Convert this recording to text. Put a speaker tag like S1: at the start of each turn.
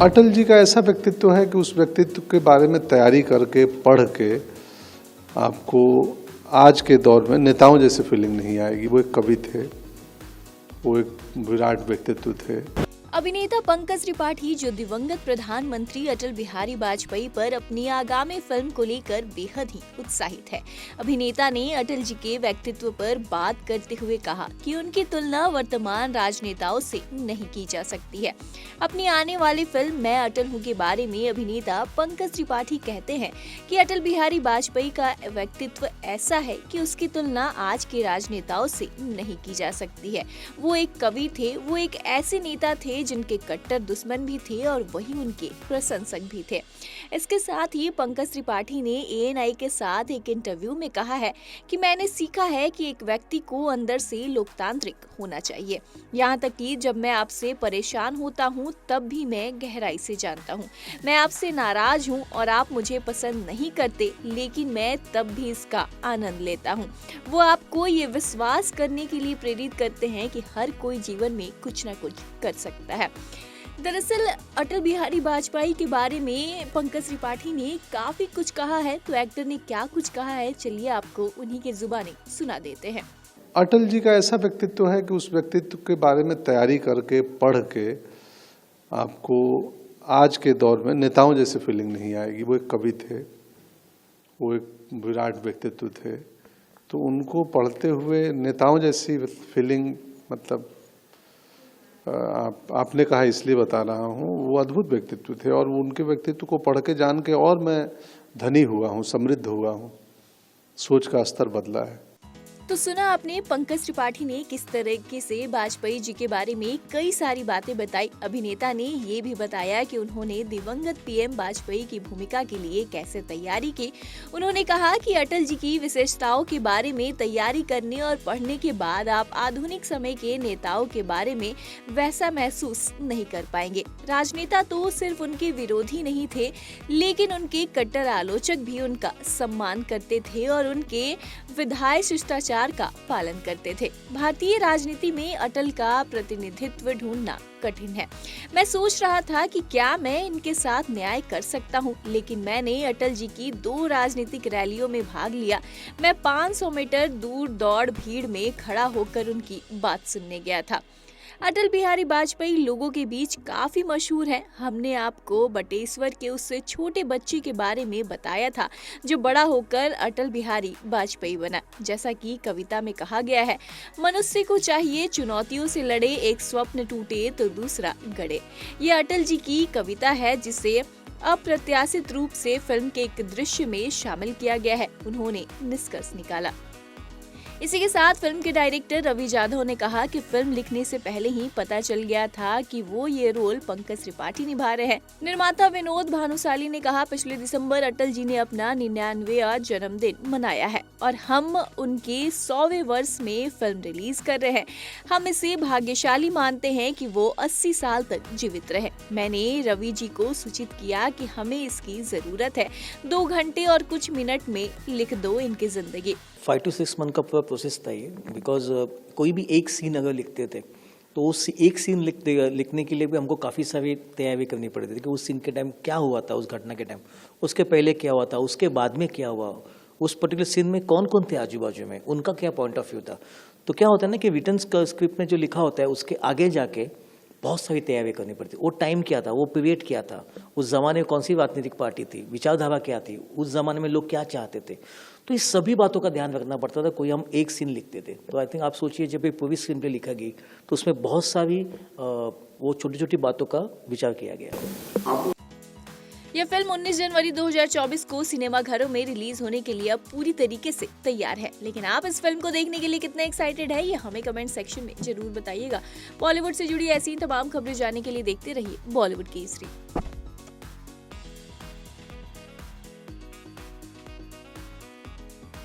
S1: अटल जी का ऐसा व्यक्तित्व है कि उस व्यक्तित्व के बारे में तैयारी करके पढ़ के आपको आज के दौर में नेताओं जैसे फीलिंग नहीं आएगी। वो एक कवि थे, वो एक विराट व्यक्तित्व थे।
S2: अभिनेता पंकज त्रिपाठी जो दिवंगत प्रधानमंत्री अटल बिहारी वाजपेयी पर अपनी आगामी फिल्म को लेकर बेहद ही उत्साहित है। अभिनेता ने अटल जी के व्यक्तित्व पर बात करते हुए कहा कि उनकी तुलना वर्तमान राजनेताओं से नहीं की जा सकती है। अपनी आने वाली फिल्म मैं अटल हूँ के बारे में अभिनेता पंकज त्रिपाठी कहते हैं कि अटल बिहारी वाजपेयी का व्यक्तित्व ऐसा है कि उसकी तुलना आज के राजनेताओं से नहीं की जा सकती है। वो एक कवि थे, वो एक ऐसे नेता थे जिनके कट्टर दुश्मन भी थे और वही उनके प्रशंसक भी थे। इसके साथ ही पंकज त्रिपाठी ने ANI के साथ एक इंटरव्यू में कहा है कि मैंने सीखा है कि एक व्यक्ति को अंदर से लोकतांत्रिक होना चाहिए। यहाँ तक कि जब मैं आपसे परेशान होता हूँ तब भी मैं गहराई से जानता हूँ। मैं आपसे नाराज हूँ और आप मुझे पसंद नहीं करते, लेकिन मैं तब भी इसका आनंद लेता हूँ। वो आपको ये विश्वास करने के लिए प्रेरित करते हैं कि हर कोई जीवन में कुछ न कुछ कर सकता है। दरअसल अटल बिहारी वाजपेयी के बारे में पंकज त्रिपाठी ने काफी कुछ कहा है, तो एक्टर ने क्या कुछ कहा है, चलिए आपको उन्हीं के जुबानी सुना देते हैं।
S1: अटल जी का ऐसा व्यक्तित्व है कि उस व्यक्तित्व के बारे में तैयारी करके पढ़ के आपको आज के दौर में नेताओं जैसे फीलिंग नहीं आएगी। वो एक कवि थे, वो एक विराट व्यक्तित्व थे, तो उनको पढ़ते हुए नेताओं जैसी फीलिंग, मतलब आपने कहा इसलिए बता रहा हूँ, वो अद्भुत व्यक्तित्व थे और उनके व्यक्तित्व को पढ़ के जान के और मैं धनी हुआ हूँ, समृद्ध हुआ हूँ, सोच का स्तर बदला है।
S2: तो सुना आपने पंकज त्रिपाठी ने किस तरीके से वाजपेयी जी के बारे में कई सारी बातें बताई। अभिनेता ने ये भी बताया कि उन्होंने दिवंगत PM वाजपेयी की भूमिका के लिए कैसे तैयारी की। उन्होंने कहा कि अटल जी की विशेषताओं के बारे में तैयारी करने और पढ़ने के बाद आप आधुनिक समय के नेताओं के बारे में वैसा महसूस नहीं कर पाएंगे। राजनेता तो सिर्फ उनके विरोधी नहीं थे, लेकिन उनके कट्टर आलोचक भी उनका सम्मान करते थे और उनके विधायक शिष्टाचार का पालन करते थे। भारतीय राजनीति में अटल का प्रतिनिधित्व ढूंढना कठिन है। मैं सोच रहा था कि क्या मैं इनके साथ न्याय कर सकता हूँ, लेकिन मैंने अटल जी की 2 राजनीतिक रैलियों में भाग लिया। मैं 500 मीटर दूर दौड़ भीड़ में खड़ा होकर उनकी बात सुनने गया था। अटल बिहारी वाजपेयी लोगों के बीच काफी मशहूर है। हमने आपको बटेश्वर के उस छोटे बच्चे के बारे में बताया था जो बड़ा होकर अटल बिहारी वाजपेयी बना। जैसा कि कविता में कहा गया है, मनुष्य को चाहिए चुनौतियों से लड़े, एक स्वप्न टूटे तो दूसरा गड़े। ये अटल जी की कविता है जिसे अप्रत्याशित रूप से फिल्म के एक दृश्य में शामिल किया गया है, उन्होंने निष्कर्ष निकाला। इसी के साथ फिल्म के डायरेक्टर रवि जाधव ने कहा कि फिल्म लिखने से पहले ही पता चल गया था कि वो ये रोल पंकज त्रिपाठी निभा रहे हैं। निर्माता विनोद भानुशाली ने कहा, पिछले दिसंबर अटल जी ने अपना 99वां जन्मदिन मनाया है और हम उनके 100वें वर्ष में फिल्म रिलीज कर रहे हैं। हम इसे भाग्यशाली मानते हैं कि वो 80 साल तक जीवित रहे। मैंने रवि जी को सूचित किया कि हमें इसकी जरूरत है, 2 घंटे और कुछ मिनट में लिख दो इनकी जिंदगी।
S3: 5 to 6 मंथ का पूरा प्रोसेस था ये, बिकॉज कोई भी एक सीन अगर लिखते थे तो उस एक सीन लिखने के लिए भी हमको काफ़ी सारी तैयारी करनी पड़ती थी कि उस सीन के टाइम क्या हुआ था, उस घटना के टाइम, उसके पहले क्या हुआ था, उसके बाद में क्या हुआ, उस पर्टिकुलर सीन में कौन कौन थे आजू बाजू में, उनका क्या पॉइंट ऑफ व्यू था। तो क्या होता है ना कि रिटर्न स्क्रिप्ट में जो लिखा होता है उसके आगे जाके बहुत सारी तैयारी करनी पड़ती। वो टाइम क्या था, वो पीरियड क्या था, उस जमाने में कौन सी राजनीतिक पार्टी थी, विचारधारा क्या थी, उस जमाने में लोग क्या चाहते थे, तो इस सभी बातों का ध्यान रखना पड़ता था। कोई हम एक सीन लिखते थे तो आई थिंक आप सोचिए जब एक पूरी स्क्रीन पे लिखा गई तो उसमें बहुत सारी वो छोटी छोटी बातों का विचार किया गया।
S2: यह फिल्म 19 जनवरी 2024 को सिनेमाघरों में रिलीज होने के लिए अब पूरी तरीके से तैयार है। लेकिन आप इस फिल्म को देखने के लिए कितने एक्साइटेड है, ये हमें कमेंट सेक्शन में जरूर बताइएगा। बॉलीवुड से जुड़ी ऐसी तमाम खबरें जानने के लिए देखते रहिए बॉलीवुड केसरी।